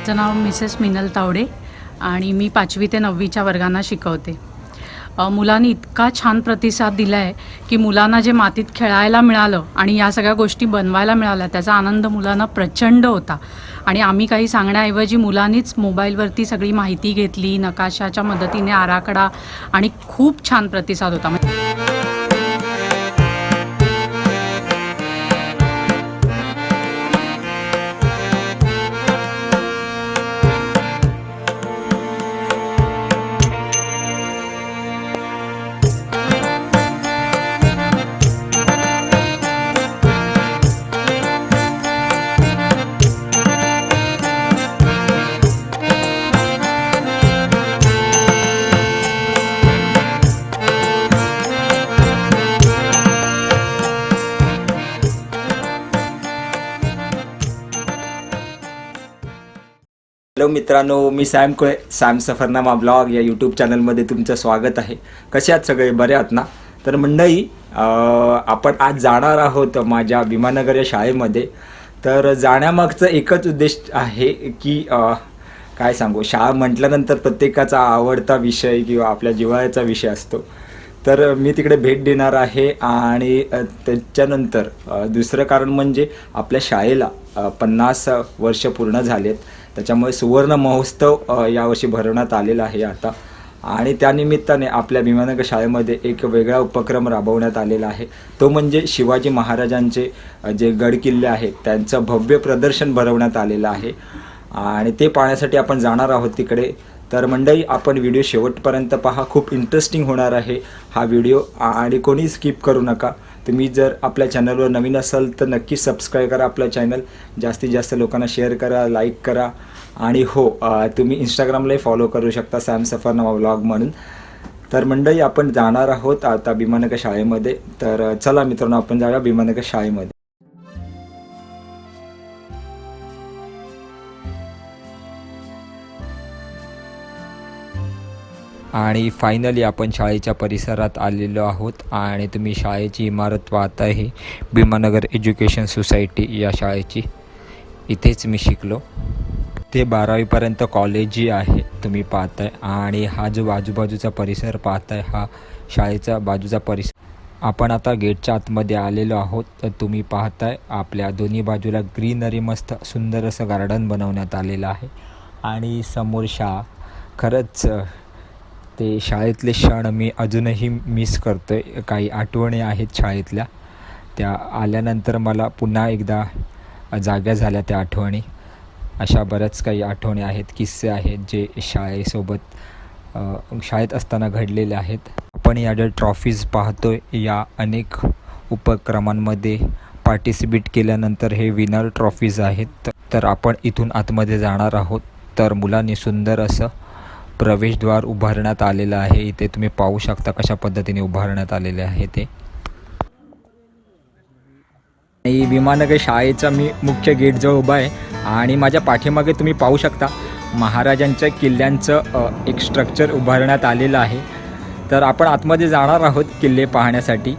माझं नाव मिसेस मिनल तावडे आणि मी 5वी ते 9वीच्या वर्गांना शिकवते. मुलांनी इतका छान प्रतिसाद दिला आहे की मुलांना जे मातीत खेळायला मिळालं आणि या सगळ्या गोष्टी बनवायला मिळाल्या त्याचा आनंद मुलांना प्रचंड होता. आणि आम्ही काही सांगण्याऐवजी मुलांनीच मोबाईलवरती सगळी माहिती घेतली, नकाशाच्या मदतीने आराखडा, आणि खूप छान प्रतिसाद होता. हॅलो मित्रांनो, मी सॅम कुळे. सॅम सफरनामा ब्लॉग या यूट्यूब चॅनलमध्ये तुमचं स्वागत आहे. कसे आहात सगळे? बरे आहात ना? तर मंडळी, आपण आज जाणार आहोत माझ्या भीमानगर या शाळेमध्ये. तर जाण्यामागचं एकच उद्देश आहे की काय सांगू, शाळा म्हटल्यानंतर प्रत्येकाचा आवडता विषय किंवा आपल्या जिव्हाळ्याचा विषय असतो. तर मी तिकडे भेट देणार आहे. आणि त्याच्यानंतर दुसरं कारण म्हणजे आपल्या शाळेला 50 वर्ष पूर्ण झालेत. त्याच्यामुळे सुवर्ण महोत्सव यावर्षी भरवण्यात आलेला आहे आता. आणि त्यानिमित्ताने आपल्या भीमानगर शाळेमध्ये एक वेगळा उपक्रम राबवण्यात आलेला आहे. तो म्हणजे शिवाजी महाराजांचे जे गडकिल्ले आहेत त्यांचं भव्य प्रदर्शन भरवण्यात आलेलं आहे. आणि ते पाहण्यासाठी आपण जाणार आहोत तिकडे. तर मंडळी, आपण व्हिडिओ शेवटपर्यंत पहा. खूप इंटरेस्टिंग होणार आहे हा व्हिडिओ आणि कोणी स्किप करू नका. तुम्ही जर आपल्या चॅनलवर नवीन असाल तर नक्की सबस्क्राईब करा आपलं चॅनल. जास्तीत जास्त लोकांना शेअर करा, लाईक करा. आणि हो, तुम्ही इंस्टाग्रामलाही फॉलो करू शकता सॅम सफरनामा व्लॉग म्हणून. तर मंडळी, आपण जाणार आहोत आता भीमानगर शाळेमध्ये. तर चला मित्रांनो, आपण जाऊया भीमानगर शाळेमध्ये. आणि फायनली आपण शाळेच्या परिसरात आलेलो आहोत. आणि तुम्ही शाळेची इमारत पाहताय, ही भीमानगर एज्युकेशन सोसायटी या शाळेची. इथेच मी शिकलो. ते 12वीपर्यंत कॉलेजही आहे तुम्ही पाहताय. आणि हा जो आजूबाजूचा परिसर पाहताय, हा शाळेचा बाजूचा परिसर. आपण आता गेटच्या आतमध्ये आलेलो आहोत. तर तुम्ही पाहताय आपल्या दोन्ही बाजूला ग्रीनरी, मस्त सुंदर असं गार्डन बनवण्यात आलेलं आहे. आणि समोर शाळा. खरंच ते शाळेतले क्षण मी अजूनही मिस करतो आहे. काही आठवणी आहेत शाळेतल्या, त्या आल्यानंतर मला पुन्हा एकदा जाग्या झाल्या त्या आठवणी. अशा बऱ्याच काही आठवणी आहेत, किस्से आहेत जे शाळेत असताना घडलेले आहेत. आपण या ज्या ट्रॉफीज पाहतो आहे, या अनेक उपक्रमांमध्ये पार्टिसिपेट केल्यानंतर हे विनर ट्रॉफीज आहेत. तर आपण इथून आतमध्ये जाणार आहोत. तर मुलांनी सुंदर असं प्रवेशद्वार उभारण्यात आलेलं आहे. इथे तुम्ही पाहू शकता कशा पद्धतीने उभारण्यात आलेले आहे ते. आणि भीमानगर शाळेचा मी मुख्य गेटजवळ उभा आहे. आणि माझ्या पाठीमागे तुम्ही पाहू शकता महाराजांच्या किल्ल्यांचं एक स्ट्रक्चर उभारण्यात आलेलं आहे. तर आपण आतमध्ये जाणार आहोत किल्ले पाहण्यासाठी.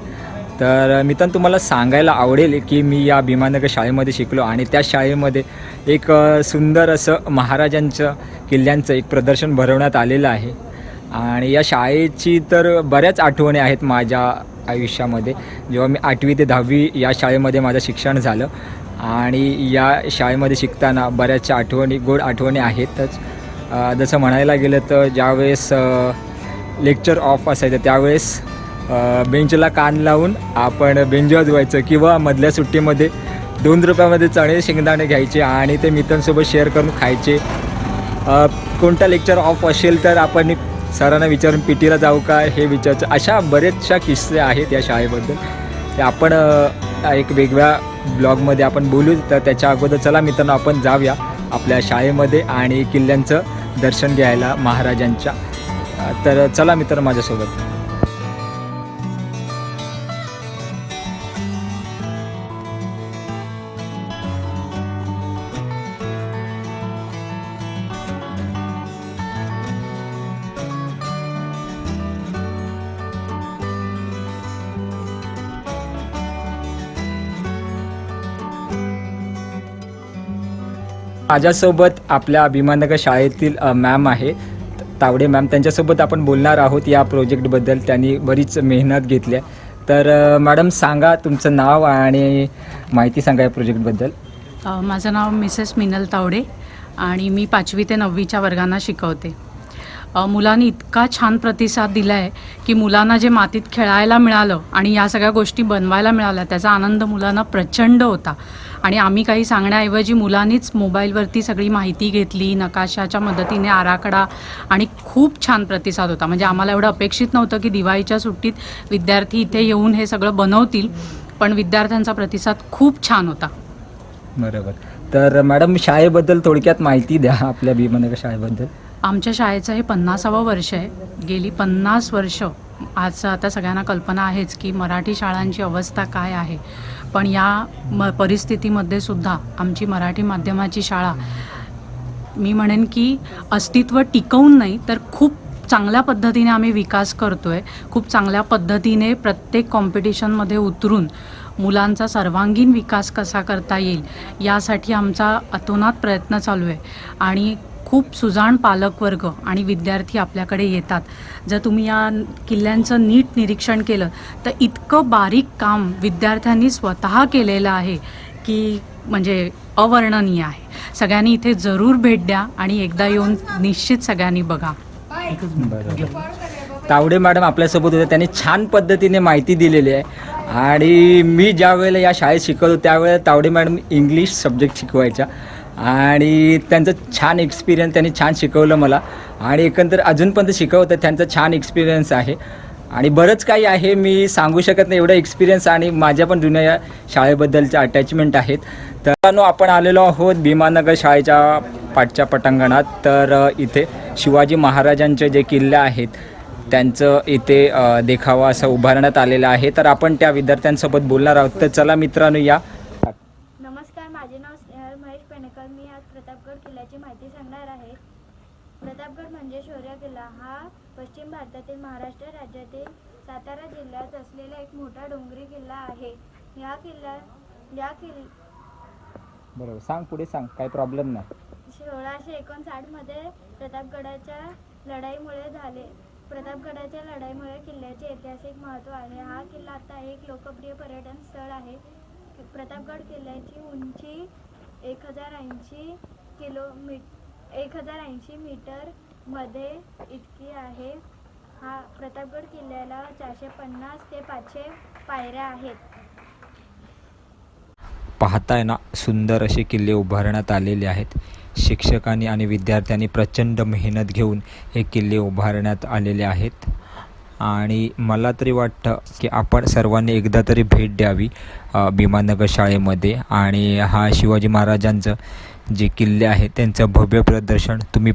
तर मी तर तुम्हाला सांगायला आवडेल की मी या भीमानगर शाळेमध्ये शिकलो. आणि त्या शाळेमध्ये एक सुंदर असं महाराजांचं किल्ल्यांचं एक प्रदर्शन भरवण्यात आलेलं आहे. आणि या शाळेची तर बऱ्याच आठवणी आहेत माझ्या आयुष्यामध्ये. जेव्हा मी 8वी ते 10वी या शाळेमध्ये माझं शिक्षण झालं. आणि या शाळेमध्ये शिकताना बऱ्याचशा आठवणी, गोड आठवणी आहेतच. जसं म्हणायला गेलं तर ज्यावेळेस लेक्चर ऑफ असायचं त्यावेळेस बेंचला कान लावून आपण बेंच वाजवायचं. किंवा मधल्या सुट्टीमध्ये 2 रुपयामध्ये चणे शेंगदाणे घ्यायचे आणि ते मित्रांसोबत शेअर करून खायचे. कोणता लेक्चर ऑफ असेल तर आपण सरांना विचारून पीटीला जाऊ का हे विचारायचं. अशा बरेचशा किस्से आहेत या शाळेबद्दल. ते आपण एक वेगळ्या ब्लॉगमध्ये आपण बोलू. तर त्याच्या अगोदर चला मित्रांनो, आपण जाऊया आपल्या शाळेमध्ये आणि किल्ल्यांचं दर्शन घ्यायला महाराजांच्या. तर चला मित्र माझ्यासोबत. माझ्यासोबत आपल्या अभिमाननगर शाळेतील मॅम आहे तावडे मॅम. त्यांच्यासोबत आपण बोलणार आहोत या प्रोजेक्टबद्दल. त्यांनी बरीच मेहनत घेतली आहे. तर मॅडम सांगा तुमचं नाव आणि माहिती सांगा या प्रोजेक्टबद्दल. माझं नाव मिसेस मिनल तावडे आणि मी 5वी ते 9वीच्या वर्गांना शिकवते. मुलांनी इतका छान प्रतिसाद दिला आहे की मुलांना जे मातीत खेळायला मिळालं आणि या सगळ्या गोष्टी बनवायला मिळाल्या त्याचा आनंद मुलांना प्रचंड होता. आणि आम्ही काही सांगण्याऐवजी मुलांनीच मोबाईलवरती सगळी माहिती घेतली, नकाशाच्या मदतीने आराखडा, आणि खूप छान प्रतिसाद होता. म्हणजे आम्हाला एवढं अपेक्षित नव्हतं की दिवाळीच्या सुट्टीत विद्यार्थी इथे येऊन हे सगळं बनवतील, पण विद्यार्थ्यांचा प्रतिसाद खूप छान होता. बरोबर. तर मॅडम शाळेबद्दल थोडक्यात माहिती द्या, आपल्या अभिमाननगर शाळेबद्दल. आमच्या शाळेचं हे 50वं वर्ष आहे. गेली 50 वर्ष, आज आता सगळ्यांना कल्पना आहेच की मराठी शाळांची अवस्था काय आहे, पण या परिस्थितीमध्ये सुद्धा आमची मराठी माध्यमाची शाळा, मी म्हणेन की अस्तित्व टिकवून नाही तर खूप चांगल्या पद्धतीने आम्ही विकास करतो आहे. खूप चांगल्या पद्धतीने प्रत्येक कॉम्पिटिशनमध्ये उतरून मुलांचा सर्वांगीण विकास कसा करता येईल यासाठी आमचा अतोनात प्रयत्न चालू आहे. आणि खूप सुजाण पालकवर्ग आणि विद्यार्थी आपल्याकडे येतात. जर तुम्ही या किल्ल्यांचं नीट निरीक्षण केलं तर इतकं बारीक काम विद्यार्थ्यांनी स्वतः केलेलं आहे की म्हणजे अवर्णनीय आहे. सगळ्यांनी इथे जरूर भेट द्या आणि एकदा येऊन निश्चित सगळ्यांनी बघा. बरोबर. तावडे मॅडम आपल्यासोबत होते. त्यांनी छान पद्धतीने माहिती दिलेली आहे. आणि मी ज्या वेळेला या शाळेत शिकवतो त्यावेळेला तावडे मॅडम इंग्लिश सब्जेक्ट शिकवायच्या आणि त्यांचं छान एक्सपिरियन्स, त्यांनी छान शिकवलं मला. आणि एकंदर अजूनपर्यंत शिकवतं, त्यांचा छान एक्सपिरियन्स आहे. आणि बरंच काही आहे, मी सांगू शकत नाही एवढं एक्सपिरियन्स आणि माझ्या पण जुन्या या शाळेबद्दलच्या अटॅचमेंट आहेत. तर आपण आलेलो आहोत भीमानगर शाळेच्या पाठच्या पटांगणात. तर इथे शिवाजी महाराजांचे जे किल्ले आहेत त्यांचं इथे देखावा असं उभारण्यात आलेलं आहे. तर आपण त्या विद्यार्थ्यांसोबत बोलणार आहोत. तर चला मित्रांनो या. नमस्कार, माझे नाव स्नेहल महेश पेणेकर. मी आज प्रतापगड किल्ल्याची माहिती सांगणार आहे. प्रतापगड म्हणजे शौर्य किल्ला. हा पश्चिम भारतातील महाराष्ट्र राज्यातील सातारा जिल्ह्यात असलेला एक मोठा डोंगरी किल्ला आहे. बरोबर, सांग पुढे सांग, काही प्रॉब्लेम नाही. 1659 मध्ये प्रतापगडाच्या लढाईमुळे किल्ल्याचे ऐतिहासिक महत्त्व आहे. हा किल्ला आता एक लोकप्रिय पर्यटन स्थळ आहे. प्रतापगड किल्ल्याची उंची 1080 मीटर मध्ये इतकी आहे. हा प्रतापगड किल्ल्याला 450 ते 500 पायऱ्या आहेत. पाहताय ना, सुंदर असे किल्ले उभारण्यात आलेले आहेत. शिक्षकांनी आणि विद्यार्थ्यांनी प्रचंड मेहनत घेऊन हे किल्ले उभारण्यात आलेले आहेत. आणि मला तरी वाटतं की आपण सर्वांनी एकदा तरी भेट द्यावी भीमानगर शाळेमध्ये. आणि हा शिवाजी महाराजांचं जे किल्ले आहेत त्यांचं भव्य प्रदर्शन तुम्ही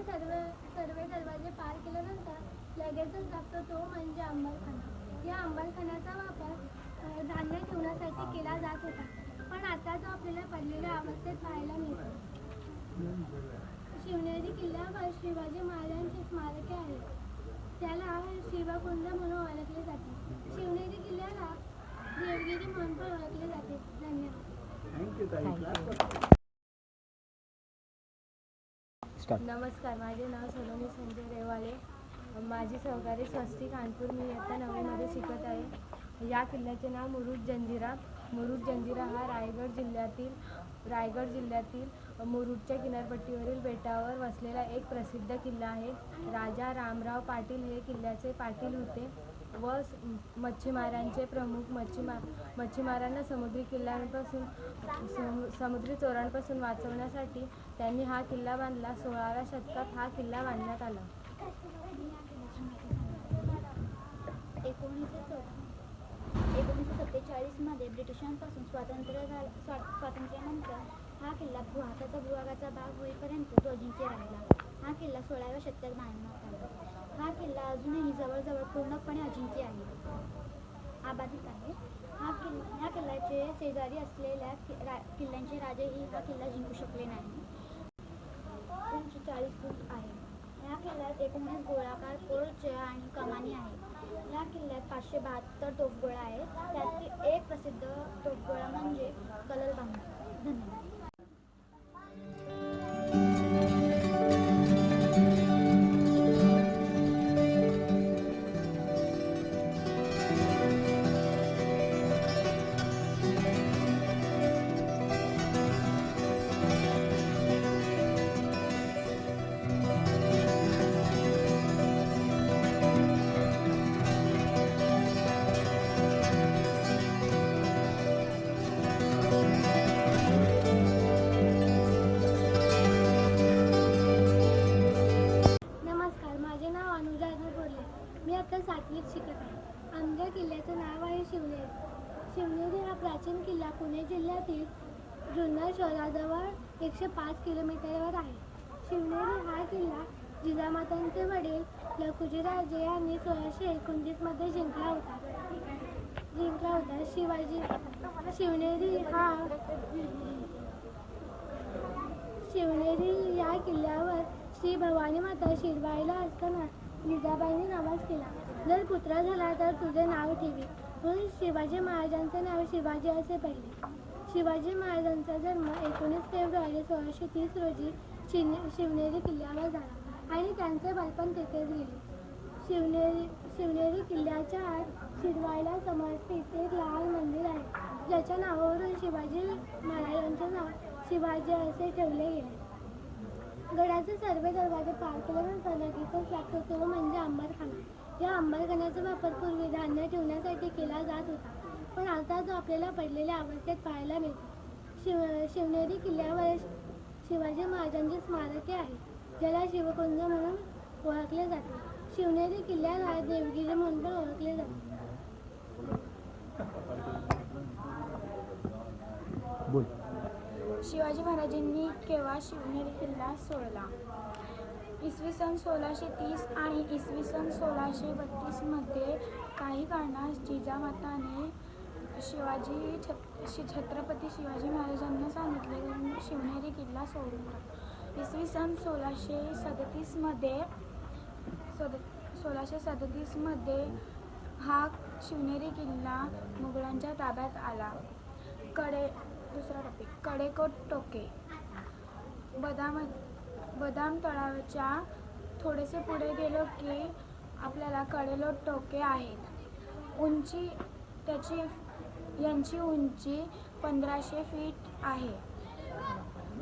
सर्व दरवाजे पार केल्यानंतर लगेचच लागतो तो म्हणजे अंबरखाना. या अंमलखान्याचा वापर धान्य ठेवण्यासाठी केला जात होता, पण आता तो आपल्याला पडलेल्या अवस्थेत पाहायला मिळतो. शिवनेरी किल्ल्यावर शिवाजी महाराजांची स्मारके आहेत. त्याला शिवकुंड म्हणून ओळखले जाते. शिवनेरी किल्ल्याला देवगिरी म्हणून पण ओळखले जाते. धन्यवाद. नमस्कार, माझे नाव सोनमी संजय रेवाळे. माझी सहकारी स्वस्तिक कानपूर. मी इयत्ता 9वीमध्ये शिकत आहे. या किल्ल्याचे नाव मुरुड जंजिरा. मुरुड जंजिरा हा रायगड जिल्ह्यातील मुरुडच्या किनारपट्टीवरील बेटावर वसलेला एक प्रसिद्ध किल्ला आहे. राजा रामराव पाटील हे किल्ल्याचे पाटील होते व मच्छीमारांचे प्रमुख. मच्छीमारांना समुद्री किल्ल्यांपासून समुद्री चोरांपासून वाचवण्यासाठी त्यांनी हा किल्ला बांधला. 16व्या शतकात हा किल्ला बांधण्यात आला. 1947 मध्ये ब्रिटिशांपासून स्वातंत्र्यानंतर हा किल्ला भूभागाचा भाग होईपर्यंत तो अजिंक्य राहिला. हा किल्ला 16व्या शतकात बांधण्यात आला. हा किल्ला अजूनही जवळजवळ पूर्णपणे अजिंक्य आहे, अबाधित आहे. ह्या किल्ल्याचे शेजारी असलेल्या किल्ल्यांचे राजेही हा किल्ला जिंकू शकले नाही. उंची 40 फूट आहे. या किल्ल्यात 19 गोळाकार पोर्च आणि कमानी आहेत. या किल्ल्यात 572 तोफगोळा आहेत. त्यातील एक प्रसिद्ध तोफगोळा म्हणजे कललबांग. धन्यवाद. नमस्कार, माझे नाव अनुजा बोरले. मी आता 7वीत शिकत आहे. आमच्या किल्ल्याचं नाव आहे शिवनेरी. शिवनेरी हा प्राचीन किल्ला पुणे जिल्ह्यातील जुन्नर शहराजवळ 105 किलोमीटरवर आहे. शिवनेरी हा किल्ला जिजामातांचे वडील लखुजीराजे यांनी 1629 मध्ये जिंकला होता. शिवनेरी या किल्ल्यावर श्री भवानी माता शिरवायला असताना जिजाबाईंनी नवस केला, जर पुत्र झाला तर तुझे नाव ठेवी. म्हणून शिवाजी महाराजांचे नाव शिवाजी असे पडले. शिवाजी महाराजांचा जन्म 19 फेब्रुवारी 1630 रोजी शिवनेरी किल्ल्यावर झाला आणि त्यांचे बालपण तेथेच गेले. शिवनेरी किल्ल्याच्या आत शिरवायला समर्पित एक लहान मंदिर आहे, ज्याच्या नावावरून शिवाजी महाराजांचे नाव शिवाजी असे ठेवले गेले. गडाचे सर्व दरवाजे पार केल्यानंतर लगेचच लागतो तो म्हणजे अंबरखाना. या अंबरखान्याचा वापर पूर्वी धान्य ठेवण्यासाठी केला जात होता, पण आता तो आपल्याला पडलेल्या अवस्थेत पाहायला मिळतो. शिवनेरी किल्ल्यावर शिवाजी महाराजांची स्मारके आहे, ज्याला शिवकुंज म्हणून ओळखले जाते. शिवनेरी किल्ल्याला देवगिरी म्हणून पण ओळखले जाते. शिवाजी महाराजांनी केव्हा शिवनेरी किल्ला सोडला? इसवी सन 1630 आणि इसवी सन 1632 मध्ये काही कारणास जिजामाताने छत्रपती शिवाजी महाराजांना सांगितले की शिवनेरी किल्ला सोडून टाक. इसवी सन 1637 मध्ये हा शिवनेरी किल्ला मुघलांच्या ताब्यात आला. कडेकोट टोके. बदाम तळाच्या थोडेसे पुढे गेलो की आपल्याला कडेलोट टोके आहेत. यांची उंची 1500 फीट आहे.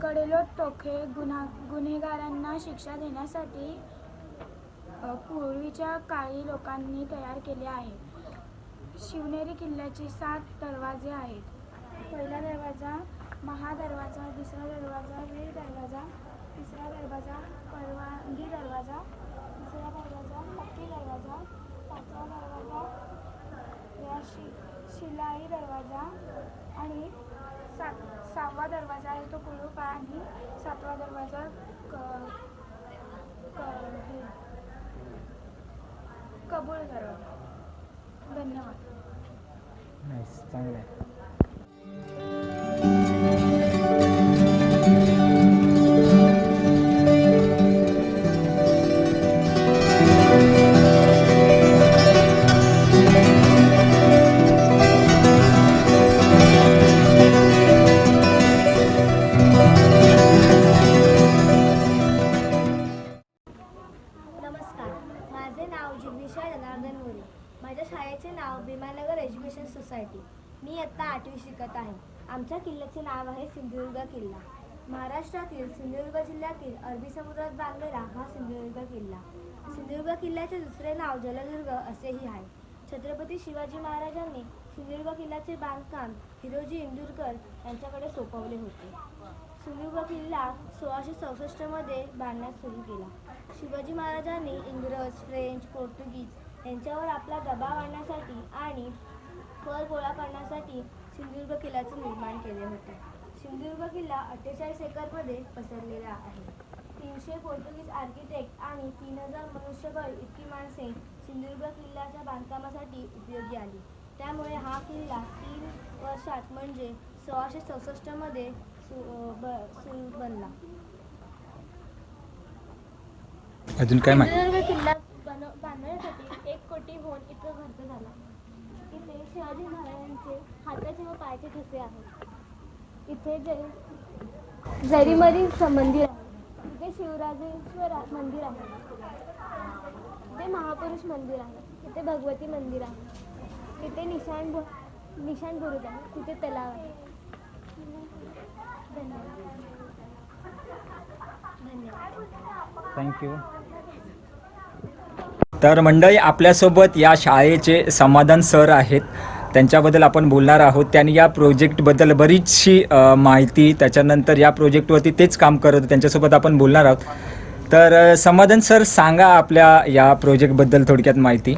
कडेलोट टोके गुन्हेगारांना शिक्षा देण्यासाठी पूर्वीच्या काळी लोकांनी तयार केले आहे. शिवनेरी किल्ल्याचे 7 दरवाजे आहेत. पहिला दरवाजा महादरवाजा, दुसरा दरवाजा वीर दरवाजा, तिसरा दरवाजा परवानगी दरवाजा, तिसरा दरवाजा पक्की दरवाजा, 5वा दरवाजा शिलाई दरवाजा आणि 6वा दरवाजा आहे तो कुलूप आणि 7वा दरवाजा कबूल दरवाजा. धन्यवाद. नाईस, चांगलं आहे. नमस्कार, माझे नाव जिग्निशा जनार्दन मोरे. माझ्या शाळेचे नाव भीमानगर एज्युकेशन सोसायटी. मी इयत्ता 8वी शिकत आहे. आमच्या किल्ल्याचे नाव आहे सिंधुदुर्ग किल्ला. महाराष्ट्रातील सिंधुदुर्ग जिल्ह्यातील अरबी समुद्रात बांधलेला हा सिंधुदुर्ग किल्ला. सिंधुदुर्ग किल्ल्याचे दुसरे नाव जलदुर्ग असेही आहे. छत्रपती शिवाजी महाराजांनी सिंधुदुर्ग किल्ल्याचे बांधकाम हिरोजी इंदुरकर यांच्याकडे सोपवले होते. सिंधुदुर्ग किल्ला 1664 मध्ये बांधण्यास सुरू केला. शिवाजी महाराजांनी इंग्रज, फ्रेंच, पोर्तुगीज यांच्यावर आपला दबाव आणण्यासाठी आणि कर गोळा करण्यासाठी सिंधुदुर्ग किल्ल्याचे निर्माण केले होते. सिंधुदुर्ग किल्ला 48 एकरमध्ये पसरलेला आहे. 300 पोर्तुगीज आर्किटेक्ट आणि 3000 मनुष्यबळ इतकी माणसे सिंधुदुर्ग किल्ल्याच्या बांधकामासाठी उपयोगी आली. त्यामुळे हा किल्ला 3 वर्षात म्हणजे 1664 मध्ये बनला. अजून काय माहिती? सिंधुदुर्ग किल्ला बांधण्यासाठी 1 कोटीहून इतका खर्च झाला. इथे शिवाजी महाराजांचे हाताचे व पायाचे ठसे आहेत. इथे जरीमरी मंदिर आहे. इथे शिवराजेश्वर मंदिर आहे. इथे महापुरुष मंदिर आहे. इथे भगवती मंदिर आहे. इथे निशाण बुरुज आहे. तिथे तलाव आहे. थँक्यू. तर मंडळी, आपल्यासोबत या शाळेचे समाधान सर आहेत. त्यांच्याबद्दल आपण बोलणार आहोत. त्यांनी या प्रोजेक्टबद्दल बरीचशी माहिती, त्याच्यानंतर या प्रोजेक्टवरती तेच काम करत होते, त्यांच्यासोबत आपण बोलणार आहोत. तर समाधान सर, सांगा आपल्या या प्रोजेक्टबद्दल थोडक्यात माहिती.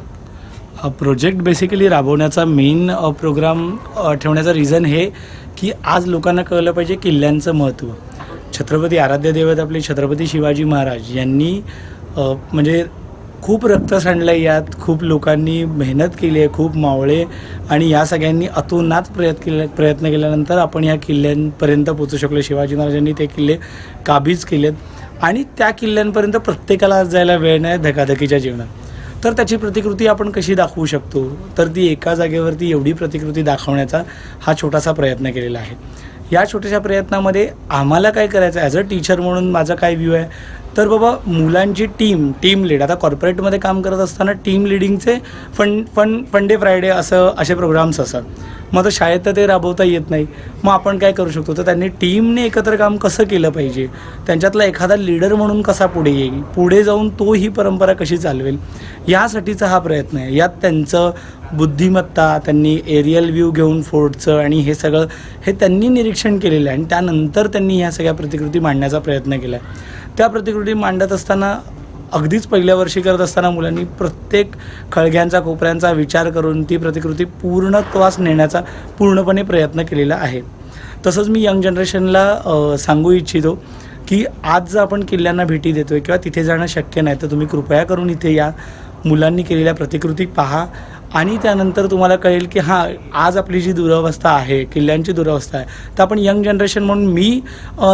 प्रोजेक्ट बेसिकली राबवण्याचा मेन प्रोग्राम ठेवण्याचा रिझन हे की आज लोकांना कळलं पाहिजे किल्ल्यांचं महत्त्व. छत्रपती आराध्य दैवत आपले छत्रपती शिवाजी महाराज यांनी म्हणजे खूप रक्त सांडलं आहे यात. खूप लोकांनी मेहनत केली आहे, खूप मावळे, आणि या सगळ्यांनी अतोनात प्रयत्न केल्यानंतर आपण ह्या किल्ल्यांपर्यंत पोचू शकलो. शिवाजी महाराजांनी ते किल्ले काबीज केलेत आणि त्या किल्ल्यांपर्यंत प्रत्येकाला आज जायला वेळ नाही धकाधकीच्या जीवनात. तर त्याची प्रतिकृती आपण कशी दाखवू शकतो, तर ती एका जागेवरती एवढी प्रतिकृती दाखवण्याचा हा छोटासा प्रयत्न केलेला आहे. या छोट्याशा प्रयत्नामध्ये आम्हाला काय करायचं, ॲज अ टीचर म्हणून माझा काय व्ह्यू आहे, तर बाबा मुलांची टीम लीड. आता कॉर्पोरेटमध्ये काम करत असताना टीम लिडिंगचे फन डे फ्रायडे असे प्रोग्राम्स असतात. मग आता शाळेत तर ते राबवता येत नाही. मग आपण काय करू शकतो, तर त्यांनी टीमने एकत्र काम कसं केलं पाहिजे, त्यांच्यातला एखादा लीडर म्हणून कसा पुढे येईल, पुढे जाऊन तो ही परंपरा कशी चालवेल, यासाठीचा हा प्रयत्न आहे. यात त्यांचं बुद्धिमत्ता, त्यांनी एरियल व्ह्यू घेऊन फोर्टचं आणि हे सगळं हे त्यांनी निरीक्षण केलेलं आहे आणि त्यानंतर त्यांनी ह्या सगळ्या प्रतिकृती मांडण्याचा प्रयत्न केला आहे. त्या प्रतिकृती मांडत असताना अगदीच पहिल्या वर्षी करत असताना मुलांनी प्रत्येक खळग्यांचा कोपऱ्यांचा विचार करून ती प्रतिकृती पूर्णत्वास नेण्याचा पूर्णपणे प्रयत्न केलेला आहे. तसंच मी यंग जनरेशनला सांगू इच्छितो की आज जर आपण किल्ल्यांना भेटी देतो आहे किंवा तिथे जाणं शक्य नाही, तर तुम्ही कृपया करून इथे या, मुलांनी केलेल्या प्रतिकृती पहा आणि त्यानंतर तुम्हाला कळेल की हां, आज आपली जी दुरवस्था आहे, किल्ल्यांची दुरवस्था आहे, तर आपण यंग जनरेशन म्हणून मी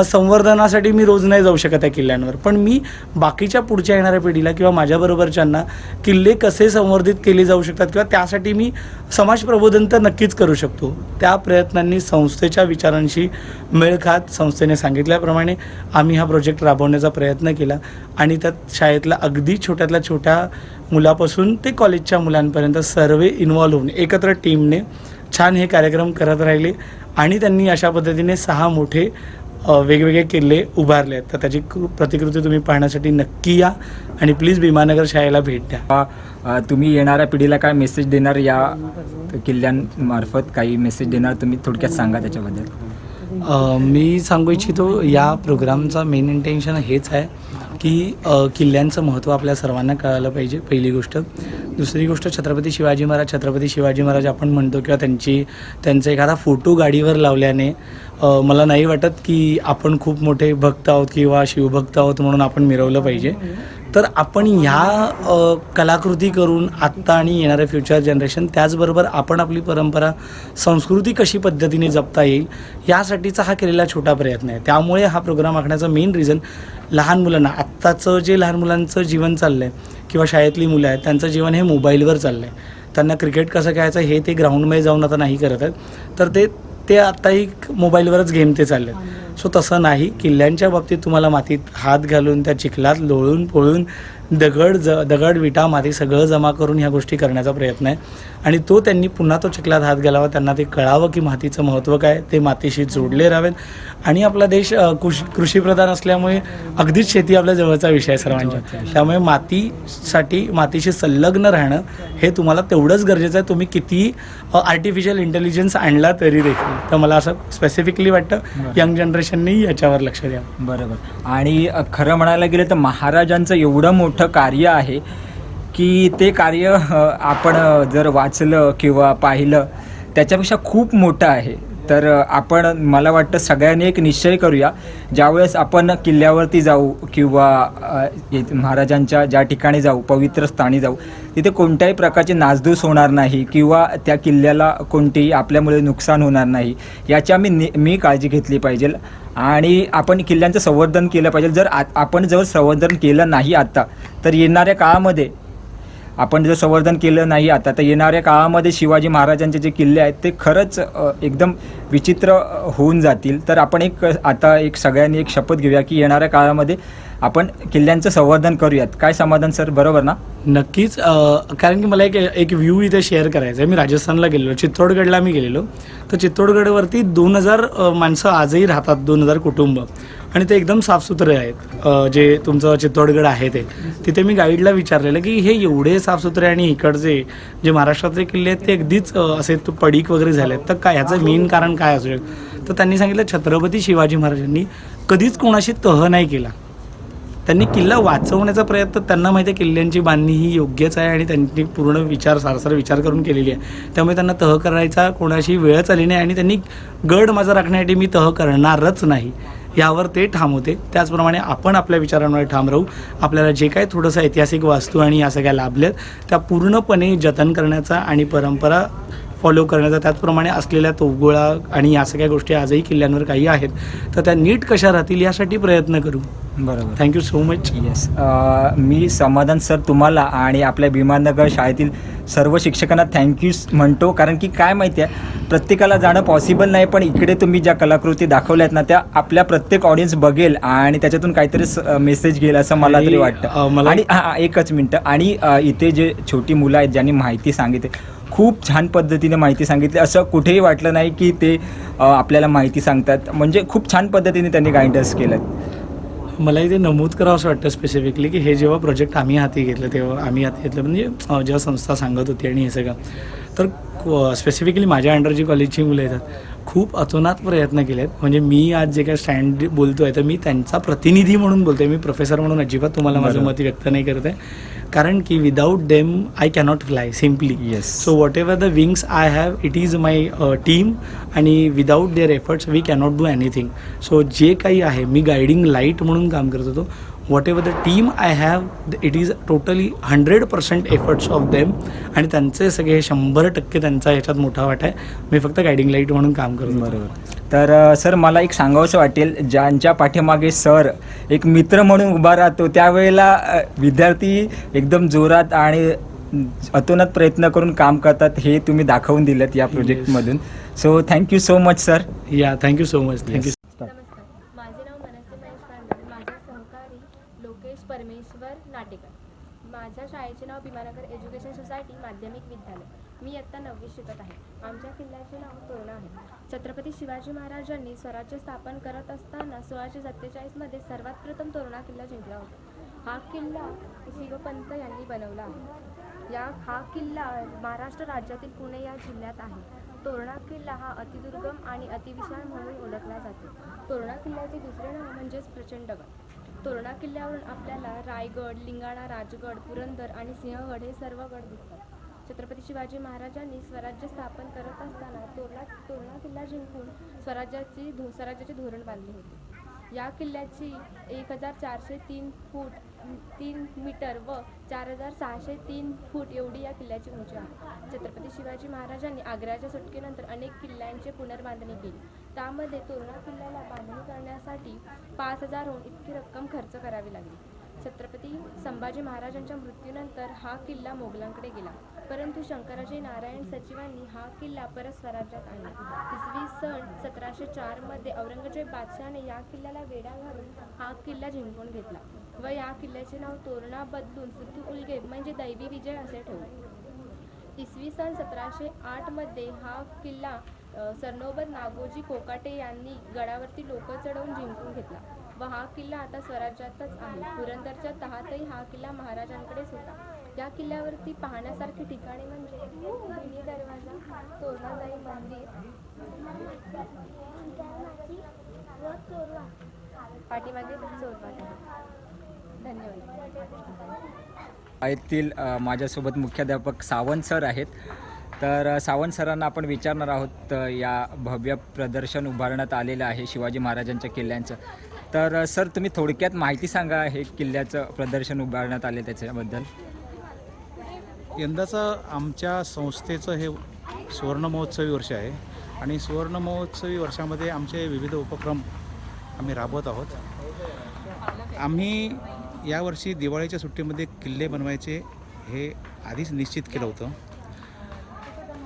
संवर्धनासाठी मी रोज नाही जाऊ शकत आहे किल्ल्यांवर, पण मी बाकीच्या पुढच्या येणाऱ्या पिढीला किंवा माझ्याबरोबरच्यांना किल्ले कसे संवर्धित केले जाऊ शकतात किंवा त्यासाठी मी समाज प्रबोधन तर नक्कीच करू शकतो. त्या प्रयत्नांनी संस्थेच्या विचारांशी मेळ खात संस्थेने सांगितल्याप्रमाणे आम्ही हा प्रोजेक्ट राबवण्याचा प्रयत्न केला आणि त्यात शाळेतल्या अगदी छोट्यातल्या छोट्या मुलापासून ते कॉलेजच्या मुलांपर्यंत सर्व इन्व्हॉल्व होऊन एकत्र टीमने छान हे कार्यक्रम करत राहिले आणि त्यांनी अशा पद्धतीने 6 मोठे वेगवेगळे किल्ले उभारले आहेत. तर त्याची प्रतिकृती तुम्ही पाहण्यासाठी नक्की या आणि प्लीज भीमानगर शाळेला भेट द्या. तुम्ही येणाऱ्या पिढीला काय मेसेज देणार, या किल्ल्यांमार्फत काही मेसेज देणार, तुम्ही थोडक्यात सांगा त्याच्याबद्दल. मी सांगू इच्छितो या प्रोग्रामचा मेन इंटेन्शन हेच आहे की किल्ल्यांचं महत्त्व आपल्या सर्वांना कळालं पाहिजे, पहिली गोष्ट. दुसरी गोष्ट, छत्रपती शिवाजी महाराज आपण म्हणतो किंवा त्यांचा एखादा फोटो गाडीवर लावल्याने मला नाही वाटत की आपण खूप मोठे भक्त आहोत किंवा शिवभक्त आहोत म्हणून आपण मिरवलं पाहिजे. तर आपण ह्या कलाकृती करून आत्ता आणि येणाऱ्या फ्युचर जनरेशन, त्याचबरोबर आपण आपली परंपरा संस्कृती कशी पद्धतीने जपता येईल यासाठीचा हा केलेला छोटा प्रयत्न आहे. त्यामुळे हा प्रोग्राम आखण्याचं मेन रिझन लहान मुलांना, आत्ताचं जे लहान मुलांचं जीवन चाललं आहे किंवा शाळेतली मुलं आहेत त्यांचं जीवन हे मोबाईलवर चाललं आहे. त्यांना क्रिकेट कसं खेळायचं हे ते ग्राउंडमध्ये जाऊन आता नाही करत आहेत, तर ते आत्ताही मोबाईलवरच गेम ते चालले आहेत. सो तसं नाही, किल्ल्यांच्या बाबतीत तुम्हाला मातीत हात घालून त्या चिखलात लोळून पोळून दगड विटा माती सगळं जमा करून ह्या गोष्टी करण्याचा प्रयत्न आहे. आणि तो त्यांनी पुन्हा तो चिखलात हात घालावा, त्यांना ते कळावं की मातीचं महत्त्व काय, ते मातीशी जोडले राहावेत. आणि आपला देश कृषीप्रधान असल्यामुळे अगदीच शेती आपल्या जवळचा विषय आहे सर्वांच्या, त्यामुळे मातीशी संलग्न राहणं हे तुम्हाला तेवढंच गरजेचं आहे, तुम्ही किती आर्टिफिशियल इंटेलिजन्स आणला तरी देखील. तर मला असं स्पेसिफिकली वाटतं यंग जनरेशननी याच्यावर लक्ष द्यावं. बरोबर. आणि खरं म्हणायला गेलं तर महाराजांचं एवढं मोठं कार्य आहे की ते कार्य आपण जर वाचलं किंवा पाहिलं त्याच्यापेक्षा खूप मोठं आहे. तर आपण, मला वाटतं सगळ्यांनी एक निश्चय करूया, ज्यावेळेस आपण किल्ल्यावरती जाऊ किंवा महाराजांच्या ज्या ठिकाणी जाऊ, पवित्र स्थानी जाऊ, तिथे कोणत्याही प्रकारची नासधूस होणार नाही किंवा त्या किल्ल्याला कोणतेही आपल्यामुळे नुकसान होणार नाही याची मी काळजी घेतली पाहिजे. आणि आपण किल्ल्यांचं संवर्धन केलं पाहिजे. जर आपण जर संवर्धन केलं नाही आता, तर येणाऱ्या काळामध्ये आपण जर संवर्धन केलं नाही आता, तर येणाऱ्या काळामध्ये शिवाजी महाराजांचे जे किल्ले आहेत ते खरंच एकदम विचित्र होऊन जातील. तर आपण आता सगळ्यांनी एक शपथ घेऊया की येणाऱ्या काळामध्ये आपण किल्ल्यांचं संवर्धन करूयात. काय समाधान सर, बरोबर ना? नक्कीच. कारण की मला एक व्ह्यू इथे शेअर करायचं आहे. मी राजस्थानला गेलेलो, चित्तोडगडला मी गेलेलो. तर चित्तोडगडवरती 2000 माणसं आजही राहतात, 2000 कुटुंब, आणि ते एकदम साफसुथरे आहेत. जे तुमचं चित्तोडगड आहे तिथे मी गाईडला विचारलेलं की हे एवढे साफसुथरे आणि इकडचे जे महाराष्ट्रातले किल्ले आहेत ते अगदीच असे पडीक वगैरे झाले आहेत, तर काय ह्याचं मेन कारण काय असू शकतं? तर त्यांनी सांगितलं छत्रपती शिवाजी महाराजांनी कधीच कोणाशी तह नाही केला. त्यांनी किल्ला वाचवण्याचा प्रयत्न, त्यांना माहिती आहे किल्ल्यांची बांधणी ही योग्यच आहे आणि त्यांनी पूर्ण सारसार विचार करून केलेली आहे. त्यामुळे त्यांना तह करायचा कोणाशी वेळच आली नाही आणि त्यांनी गड माझा राखण्यासाठी मी तह करणारच नाही यावर ते ठाम होते. त्याचप्रमाणे आपण आपल्या विचारांवर ठाम राहू. आपल्याला जे काही थोडंसं ऐतिहासिक वास्तू आणि या सगळ्या लाभल्यात त्या पूर्णपणे जतन करण्याचा आणि परंपरा फॉलो करण्याचा, त्याचप्रमाणे असलेल्या तोफगोळा आणि या सगळ्या गोष्टी आजही किल्ल्यांवर काही आहेत तर त्या नीट कशा राहतील यासाठी प्रयत्न करू. बरोबर. Thank you so much. येस. मी समाधान सर तुम्हाला आणि आपल्या भीमानगर शाळेतील सर्व शिक्षकांना थँक्यू म्हणतो. कारण की काय माहिती आहे, प्रत्येकाला जाणं पॉसिबल नाही, पण इकडे तुम्ही ज्या कलाकृती दाखवल्या आहेत ना त्या आपल्या प्रत्येक ऑडियन्स बघेल आणि त्याच्यातून काहीतरी मेसेज घेईल असं मला तरी वाटतं. आणि एकच मिनटं, आणि इथे जे छोटी मुलं आहेत ज्यांनी माहिती सांगितली, खूप छान पद्धतीने माहिती सांगितली. असं कुठेही वाटलं नाही की ते आपल्याला माहिती सांगतात. म्हणजे खूप छान पद्धतीने त्यांनी गायडन्स केलं. मला इथे नमूद करावं असं वाटतं स्पेसिफिकली की हे जेव्हा प्रोजेक्ट आम्ही हाती घेतलं म्हणजे जेव्हा संस्था सांगत होती आणि हे सगळं, तर स्पेसिफिकली माझ्या अंडर जी कॉलेजची मुलं येतात खूप अतोनात प्रयत्न केले आहेत. म्हणजे मी आज जे काय स्टँड बोलतो आहे तर मी त्यांचा प्रतिनिधी म्हणून बोलतो आहे, मी प्रोफेसर म्हणून अजिबात तुम्हाला माझं मत व्यक्त नाही करत आहे. कारण की without them I cannot fly simply. Yes. So whatever the wings I have, it is my team, आणि without their efforts we cannot do anything. So जे काही आहे मी गायडिंग लाईट म्हणून काम करत होतो. What ever the team I have, it is totally 100% efforts of them, आणि त्यांचे सगळे 100% त्यांचा ह्याच्यात मोठा वाटा आहे. मी फक्त गायडिंग लाईट म्हणून काम करतो. बरोबर. तर सर मला एक सांगावंसं वाटेल, ज्यांच्या पाठीमागे सर एक मित्र म्हणून उभा राहतो त्यावेळेला विद्यार्थी एकदम जोरात आणि अतोनात प्रयत्न करून काम करतात, हे तुम्ही दाखवून दिलं या प्रोजेक्टमधून. So thank you so much sir. Yeah thank you so much. Thank you. नमस्कार, माझे नाव मनसे महेश पांडे, माझा सहकारी लोकेश परमेश्वर नाटेकर. माझ्या शाळेचे नाव भीमानगर एज्युकेशन सोसायटी माध्यमिक विद्यालय. मी इयत्ता 9वी शिकत आहे. आमच्या किल्ल्याचे नाव तोरणा आहे. छत्रपती शिवाजी महाराजांनी स्वराज्य स्थापन करत असताना 1647मध्ये सर्वात प्रथम तोरणा किल्ला जिंकला होता. हा किल्ला शिवपंत यांनी बनवला आहे. हा किल्ला महाराष्ट्र राज्यातील पुणे या जिल्ह्यात आहे. तोरणा किल्ला हा अतिदुर्गम आणि अतिविशाल म्हणून ओळखला जातो. तोरणा किल्ल्याचे दुसरे नाव म्हणजेच प्रचंडगड. तोरणा किल्ल्यावरून आपल्याला रायगड, लिंगाणा, राजगड, पुरंदर आणि सिंहगड हे सर्व गड दिसतात. छत्रपती शिवाजी महाराजांनी स्वराज्य स्थापन करत असताना तोरणा किल्ला जिंकून स्वराज्याचे धोरण बांधले होते. या किल्ल्याची 1403 फूट 3 मीटर व 4603 फूट एवढी या किल्ल्याची उंची आहे. छत्रपती शिवाजी महाराजांनी आग्र्याच्या सुटकेनंतर अनेक किल्ल्यांची पुनर्बांधणी केली. त्यामध्ये तोरणा किल्ल्याला बांधणी करण्यासाठी 5000हून इतकी रक्कम खर्च करावी लागली. छत्रपती संभाजी महाराजांच्या मृत्यूनंतर हा किल्ला मोगलांकडे गेला, परंतु शंकराजी नारायण सचिवांनी हा किल्ला परत स्वराज्यात आणला. इसवी सन 1704 मध्ये औरंगजेब बादशहाने या किल्ल्याला वेढा घालून हा किल्ला जिंकून घेतला व या किल्ल्याचे नाव तोरणा बदलून फुतू उलगेब म्हणजे दैवी विजय असे ठेवले. इसवी सन 1708 मध्ये हा किल्ला सरनोबत नागोजी कोकाटे यांनी गडावरती लोक चढवून जिंकून घेतला व हा किल्ला आता स्वराज्यातच आहे. पुरंदरच्या तहातही हा किल्ला महाराजांकडेच होता. या किल्ल्यावरती पाहण्यासारखी ठिकाणे म्हणजे मिनी दरवाजा, तोरणाजाई मंदिर, पाठीमागे चोरवाट आहे. धन्यवाद. शाळेतील माझ्यासोबत मुख्याध्यापक सावंत सर आहेत. तर सावंत सरांना आपण विचारणार आहोत या भव्य प्रदर्शन उभारण्यात आलेलं आहे शिवाजी महाराजांच्या किल्ल्यांचं. तर सर तुम्ही थोडक्यात माहिती सांगा हे किल्ल्याचं प्रदर्शन उभारण्यात आले त्याच्याबद्दल. यंदाचं आमच्या संस्थेचं हे सुवर्ण महोत्सवी वर्ष आहे आणि सुवर्ण महोत्सवी वर्षामध्ये आमचे विविध उपक्रम आम्ही राबवत आहोत. आम्ही यावर्षी दिवाळीच्या सुट्टीमध्ये किल्ले बनवायचे हे आधीच निश्चित केलं होतं.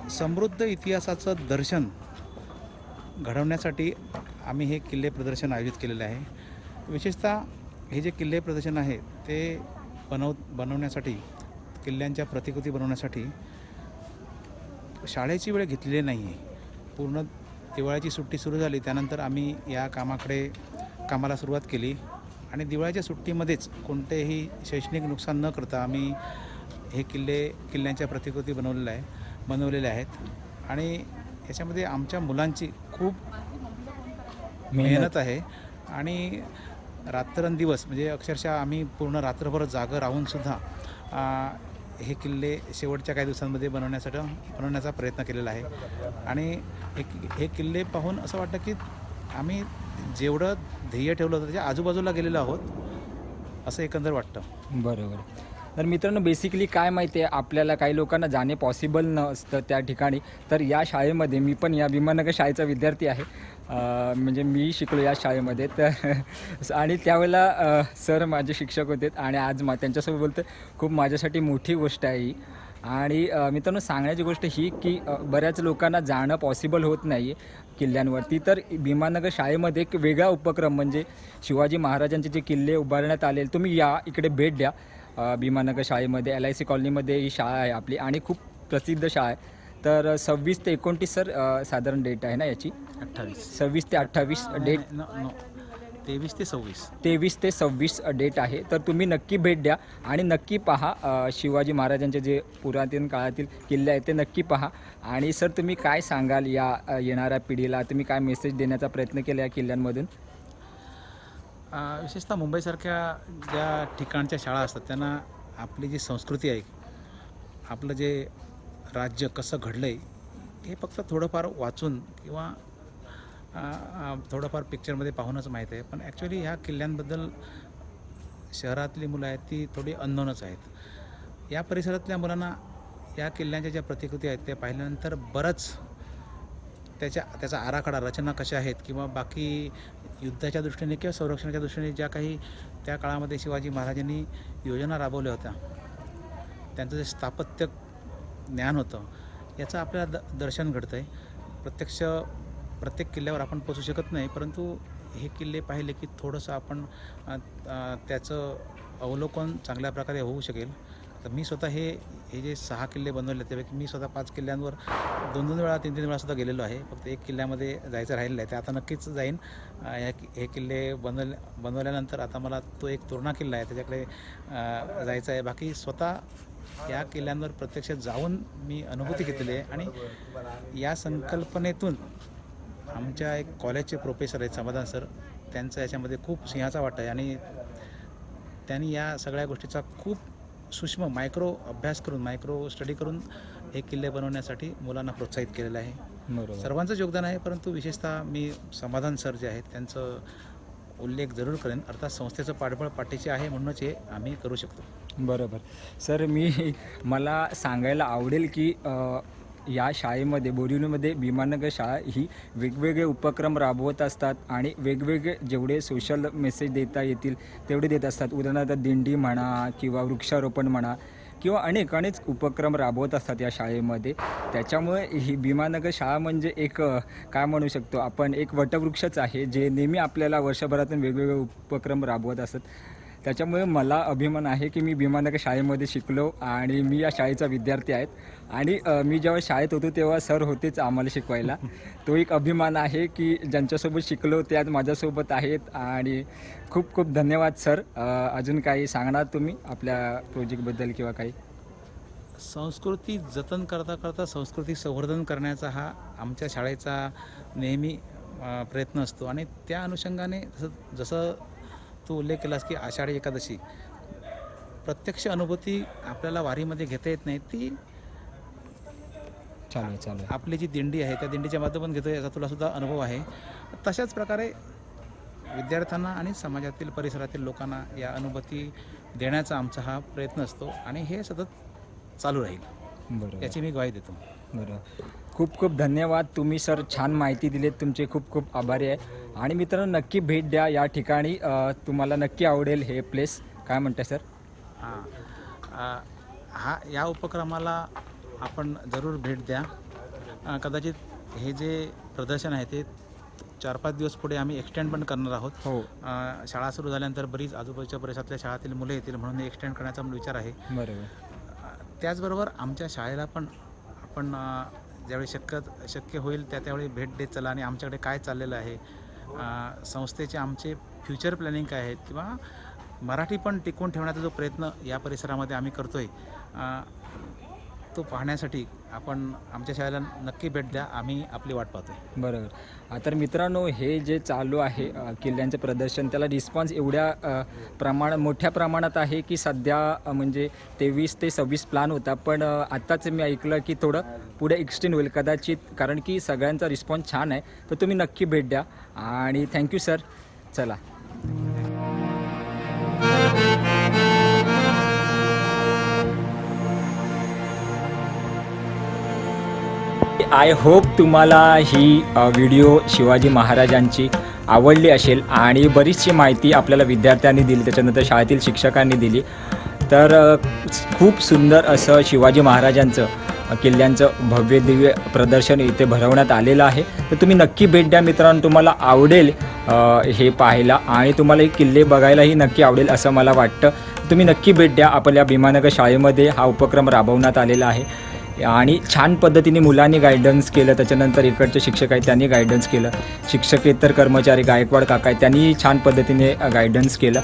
समृद्ध इतिहासाचं दर्शन घडवण्यासाठी आम्ही हे किल्ले प्रदर्शन आयोजित केलेलं आहे. विशेषतः हे जे किल्ले प्रदर्शन आहे ते बनवण्यासाठी किल्ल्यांच्या प्रतिकृती बनवण्यासाठी शाळेची वेळ घेतलेली नाही आहे. पूर्ण दिवाळीची सुट्टी सुरू झाली त्यानंतर आम्ही या कामाला सुरुवात केली आणि दिवाळीच्या सुट्टीमध्येच कोणतेही शैक्षणिक नुकसान न करता आम्ही हे किल्ल्यांच्या प्रतिकृती बनवलेल्या आहेत आणि याच्यामध्ये आमच्या मुलांची खूप मेहनत आहे आणि रात्रंदिवस म्हणजे अक्षरशः आम्ही पूर्ण रात्रभर जागं राहूनसुद्धा हे किल्ले शेवटच्या काही दिवसांमध्ये बनवण्याचा प्रयत्न केलेला आहे. आणि हे किल्ले पाहून असं वाटतं की आम्ही जेवढं ध्येय ठेवलं होतं त्याच्या आजूबाजूला गेलेलो आहोत असं एकंदर वाटतं. बरोबर. तर मित्रांनो बेसिकली काय माहिती आहे आपल्याला काही लोकांना जाणे पॉसिबल नसतं त्या ठिकाणी. तर या शाळेमध्ये मी पण या भीमानगर शाळेचा विद्यार्थी आहे. म्हणजे मी शिकलो या शाळेमध्ये. तर आणि त्यावेळेला सर माझे शिक्षक होते आणि आज त्यांच्यासोबत बोलतं खूप माझ्यासाठी मोठी गोष्ट आहे ही. आणि मित्रांनो सांगण्याची गोष्ट ही की बऱ्याच लोकांना जाणं पॉसिबल होत नाही आहे किल्ल्यांवरती. तर भीमानगर शाळेमध्ये एक वेगळा उपक्रम म्हणजे शिवाजी महाराजांचे जे किल्ले उभारण्यात आले तुम्ही या इकडे भेट द्या. भीमानगर शाळेमध्ये LIC कॉलनीमध्ये ही शाळा आहे आपली आणि खूप प्रसिद्ध शाळा आहे. तर 26 ते 29 सर साधारण डेट आहे ना याची 26 ते 28 डेट 23 ते 26 23 ते 26 डेट आहे. तर तुम्ही नक्की भेट द्या आणि नक्की पहा शिवाजी महाराजांचे जे पुरातन काळातील किल्ले आहेत ते नक्की पहा. आणि सर तुम्ही काय सांगाल या येणाऱ्या पिढीला तुम्ही काय मेसेज देण्याचा प्रयत्न केला या किल्ल्यांमधून. विशेषतः मुंबईसारख्या ज्या ठिकाणच्या शाळा असतात त्यांना आपली जी संस्कृती आहे आपलं जे राज्य कसं घडलं आहे हे फक्त थोडंफार वाचून किंवा थोडंफार पिक्चरमध्ये पाहूनच माहीत आहे. पण ॲक्च्युली ह्या किल्ल्यांबद्दल शहरातली मुलं आहेत ती थोडी अननोनच आहेत. या परिसरातल्या मुलांना या किल्ल्यांच्या ज्या प्रतिकृती आहेत त्या पाहिल्यानंतर बरंच त्याचा आराखडा रचना कशा आहेत किंवा बाकी युद्धाच्या दृष्टीने किंवा संरक्षणाच्या दृष्टीने ज्या काही त्या काळामध्ये शिवाजी महाराजांनी योजना राबवल्या होत्या त्यांचं जे स्थापत्य ज्ञान होतं याचं आपल्याला दर्शन घडतं आहे. प्रत्येक किल्ल्यावर आपण पोचू शकत नाही परंतु हे किल्ले पाहिले की थोडंसं आपण त्याचं अवलोकन चांगल्या प्रकारे होऊ शकेल. तर मी स्वतः हे जे 6 किल्ले बनवले त्यापैकी मी स्वतः 5 किल्ल्यांवर 2-2 वेळा 3-3 वेळा सुद्धा गेलेलो आहे. फक्त एक किल्ल्यामध्ये जायचं राहिलेलं आहे ते आता नक्कीच जाईन. हे किल्ले बनवल्यानंतर आता मला तो एक तोरणा किल्ला आहे त्याच्याकडे जायचं आहे. बाकी स्वतः या किल्ल्यांवर प्रत्यक्ष जाऊन मी अनुभूती घेतलेली आहे आणि या संकल्पनेतून आमच्या एक कॉलेजचे प्रोफेसर आहेत समाधान सर त्यांचा याच्यामध्ये खूप सिंहाचा वाटा आहे आणि त्यांनी या सगळ्या गोष्टीचा खूप सूक्ष्म मायक्रो अभ्यास करून मायक्रो स्टडी करून हे किल्ले बनवण्यासाठी मुलांना प्रोत्साहित केलेलं आहे. बरोबर. सर्वांचंच योगदान आहे परंतु विशेषतः मी समाधान सर जे आहेत त्यांचं उल्लेख जरूर करेन. अर्थात संस्थेचं पाठबळ पाठीशी आहे म्हणूनच हे आम्ही करू शकतो. बरोबर. सर मला सांगायला आवडेल की या शाळेमध्ये बोरिवलीमध्ये भीमानगर शाळा ही वेगवेगळे उपक्रम राबवत असतात आणि वेगवेगळे जेवढे सोशल मेसेज देता येतील तेवढे देत असतात. उदाहरणार्थ दिंडी म्हणा किंवा वृक्षारोपण म्हणा किंवा अनेक उपक्रम राबवत असतात या शाळेमध्ये. त्याच्यामुळे ही भीमानगर शाळा म्हणजे एक काय म्हणू शकतो आपण, एक वटवृक्षच आहे जे नेहमी आपल्याला वर्षभरातून वेगवेगळे उपक्रम राबवत असतात. त्याच्यामुळे मला अभिमान आहे की मी भीमानगर शाळेमध्ये शिकलो आणि मी या शाळेचा विद्यार्थी आहेत. आणि मी जेव्हा शाळेत होतो तेव्हा सर होतेच आम्हाला शिकवायला. तो एक अभिमान आहे की ज्यांच्यासोबत शिकलो ते आज माझ्यासोबत आहेत. आणि खूप खूप धन्यवाद सर. अजून काही सांगणार तुम्ही आपल्या प्रोजेक्टबद्दल किंवा काही? संस्कृती जतन करता करता संस्कृती संवर्धन करण्याचा हा आमच्या शाळेचा नेहमी प्रयत्न असतो. आणि त्या अनुषंगाने जसं तू उल्लेख केलास की आषाढी एकादशी, प्रत्यक्ष अनुभूती आपल्याला वारीमध्ये घेता येत नाही. ती चालेल. आपली जी दिंडी आहे त्या दिंडीच्या माध्यमातून घेतो, याचा तुलासुद्धा अनुभव आहे. तशाच प्रकारे विद्यार्थ्यांना आणि समाजातील परिसरातील लोकांना या अनुभूती देण्याचा आमचा हा प्रयत्न असतो आणि हे सतत चालू राहील. बरोबर. याची मी ग्वाही देतो. बरं. खूप खूप धन्यवाद. तुम्ही सर छान माहिती दिलीत. तुमचे खूप खूप आभारी आहे. आणि मित्रांनो नक्की भेट द्या या ठिकाणी. तुम्हाला नक्की आवडेल हे प्लेस. काय म्हणताय सर? या उपक्रमाला आपण जरूर भेट द्या. कदाचित हे जे प्रदर्शन आहे ते 4-5 दिवस पुढे आम्ही एक्सटेंड पण करणार आहोत. हो. शाळा सुरू झाल्यानंतर बरीच आजूबाजूच्या परिसरातल्या शाळातील मुलं येतील म्हणून एक्सटेंड करण्याचा विचार आहे. बरोबर. त्याचबरोबर आमच्या शाळेला पण आपण ज्यावेळी शक्य होईल त्यावेळी भेट देत चला आणि आमच्याकडे काय चाललेलं आहे, संस्थेचे आमचे फ्युचर प्लॅनिंग काय आहेत किंवा मराठी पण टिकवून ठेवण्याचा जो प्रयत्न या परिसरामध्ये आम्ही करतो आहे तो पाहण्यासाठी आपण आमच्या शाळेला नक्की भेट द्या. आम्ही आपली वाट पाहतो. बरोबर. तर मित्रांनो हे जे चालू आहे किल्ल्यांचं प्रदर्शन, त्याला रिस्पॉन्स मोठ्या प्रमाणात आहे की सध्या म्हणजे 23 ते 26 प्लॅन होता. पण आत्ताच मी ऐकलं की थोडं पुढे एक्सटेंड होईल कदाचित, कारण की सगळ्यांचा रिस्पॉन्स छान आहे. तर तुम्ही नक्की भेट द्या. आणि थँक्यू सर. चला. आय होप तुम्हाला ही व्हिडिओ शिवाजी महाराजांची आवडली असेल आणि बरीचशी माहिती आपल्याला विद्यार्थ्यांनी दिली, त्याच्यानंतर शाळेतील शिक्षकांनी दिली. तर खूप सुंदर असं शिवाजी महाराजांचं किल्ल्यांचं भव्य दिव्य प्रदर्शन इथे भरवण्यात आलेलं आहे. तर तुम्ही नक्की भेट द्या मित्रांनो. तुम्हाला आवडेल हे पाहायला आणि तुम्हाला हे किल्ले बघायलाही नक्की आवडेल असं मला वाटतं. तुम्ही नक्की भेट द्या. आपल्या भीमानगर शाळेमध्ये हा उपक्रम राबवण्यात आलेला आहे आणि छान पद्धतीने मुलांनी गायडन्स केलं. त्याच्यानंतर इकडचे शिक्षक आहेत त्यांनी गायडन्स केलं. शिक्षकेतर कर्मचारी गायकवाड काका आहेत त्यांनी छान पद्धतीने गायडन्स केलं.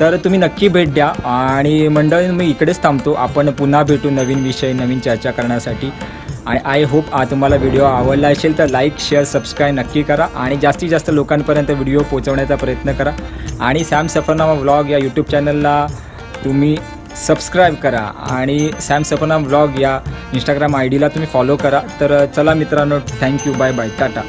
तर तुम्ही नक्की भेट द्या. आणि मंडळी मी इकडेच थांबतो. आपण पुन्हा भेटू नवीन विषय नवीन चर्चा करण्यासाठी. आणि आय होप तुम्हाला व्हिडिओ आवडला असेल तर लाईक शेअर सबस्क्राईब नक्की करा आणि जास्तीत जास्त लोकांपर्यंत व्हिडिओ पोहोचवण्याचा प्रयत्न करा. आणि सॅम सफरनामा व्लॉग या यूट्यूब चॅनलला तुम्ही सबस्क्राईब करा आणि सॅम सफरनामा व्लॉग या इंस्टाग्राम आय डीला तुम्ही फॉलो करा. तर चला मित्रांनो, थँक्यू. Bye bye. टाटा.